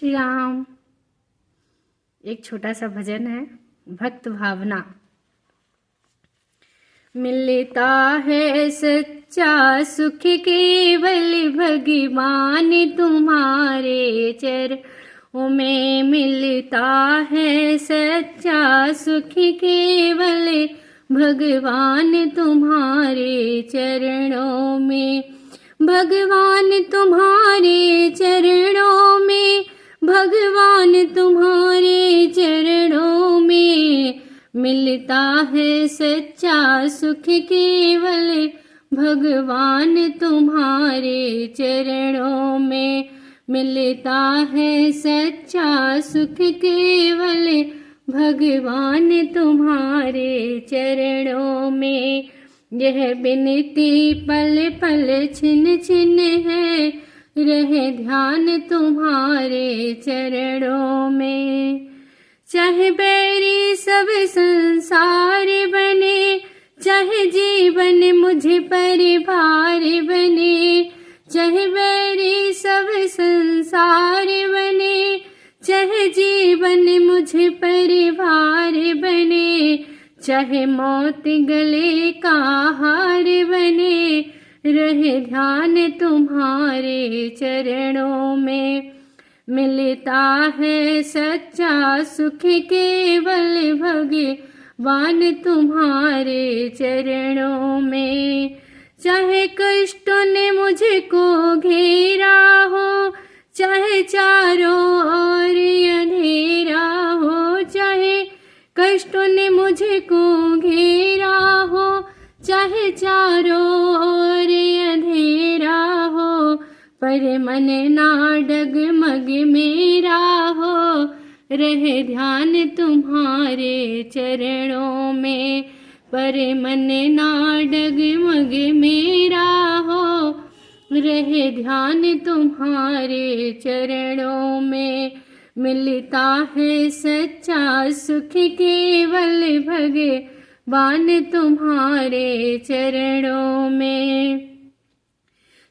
श्री राम। एक छोटा सा भजन है, भक्त भावना। मिलता है सच्चा सुख केवल भगवान तुम्हारे चरणों में। मिलता है सच्चा सुख केवल भगवान तुम्हारे चरणों में। भगवान तुम्हारे चरणों में, भगवान तुम्हारे चरणों में। मिलता है सच्चा सुख केवल भगवान तुम्हारे चरणों में। मिलता है सच्चा सुख केवल भगवान तुम्हारे चरणों में। यह बिनती पल पल छिन छिन है, रहे ध्यान तुम्हारे चरणों में। चाहे बैरी सब संसार बने, चाहे जीवन मुझ पर भार बने। चाहे बैरी सब संसार बने, चाहे जीवन मुझ पर भार बने। चाहे मौत गले का हार बने, रहे ध्यान तुम्हारे चरणों में। मिलता है सच्चा सुख केवल भगवान तुम्हारे चरणों में। चाहे कष्टों ने मुझको घेरा हो, चाहे चारों ओर अंधेरा हो। चाहे कष्टों ने मुझको घेरा हो, चाहे चारों ओर अंधेरा हो। पर मन ना डगमग मेरा हो, रहे ध्यान तुम्हारे चरणों में। पर मन ना डगमग मेरा हो, रहे ध्यान तुम्हारे चरणों में। मिलता है सच्चा सुख केवल भगवान तुम्हारे चरणों में।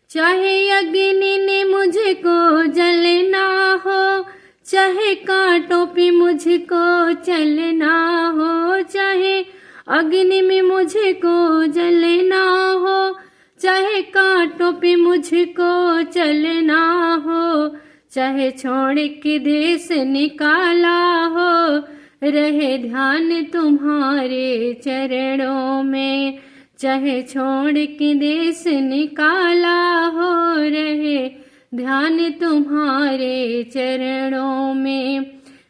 चाहे अग्नि ने मुझको जलना हो, चाहे कांटों पे मुझको चलना हो। चाहे अग्नि में मुझको जलना हो, चाहे कांटों पे मुझको चलना हो। चाहे छोड़ के देश निकाला हो, रहे ध्यान तुम्हारे चरणों में। चाहे छोड़ के देश निकाला हो, रहे ध्यान तुम्हारे चरणों में।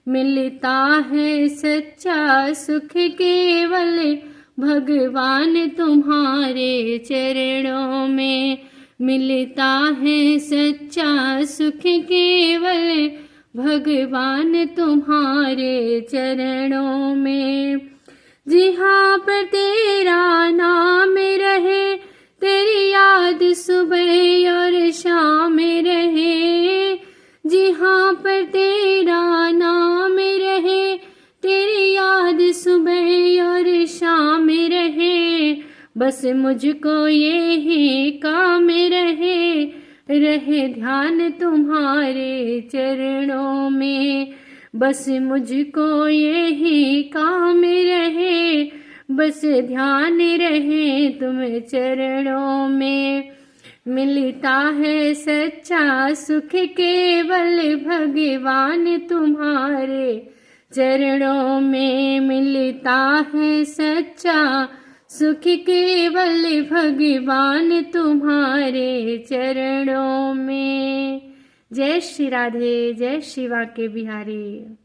मिलता है सच्चा सुख केवल भगवान तुम्हारे चरणों में। मिलता है सच्चा सुख केवल भगवान तुम्हारे चरणों में। जहाँ पर तेरा नाम रहे, तेरी याद सुबह और शाम रहे। जहाँ पर तेरा नाम रहे, तेरी याद सुबह और शाम रहे। बस मुझको यही काम रहे ध्यान तुम्हारे चरणों में। बस मुझको यही काम रहे, बस ध्यान रहे तुम चरणों में। मिलता है सच्चा सुख केवल भगवान तुम्हारे चरणों में। मिलता है सच्चा सुख केवल भगवान तुम्हारे चरणों में। जय श्री राधे, जय श्री वाके बिहारी।